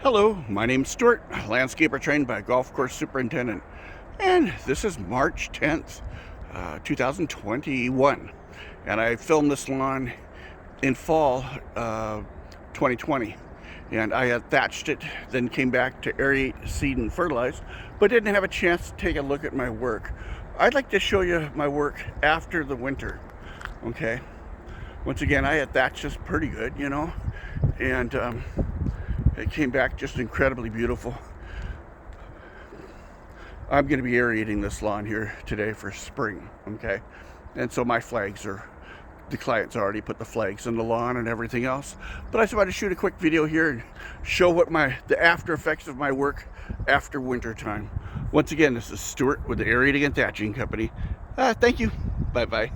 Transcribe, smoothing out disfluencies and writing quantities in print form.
Hello, my name's Stewart, landscaper trained by a golf course superintendent, and this is March 10th, 2021, and I filmed this lawn in fall 2020, and I had thatched it, then came back to aerate, seed, and fertilize, but didn't have a chance to take a look at my work. I'd like to show you my work after the winter, okay? Once again, I had thatched this pretty good, and it came back just incredibly beautiful. I'm going to be aerating this lawn here today for spring, okay? And so my flags are, the client's already put the flags in the lawn and everything else. But I just wanted to shoot a quick video here and show what the after effects of my work after winter time. Once again, this is Stewart with the Aerating and Thatching Company. Thank you. Bye-bye.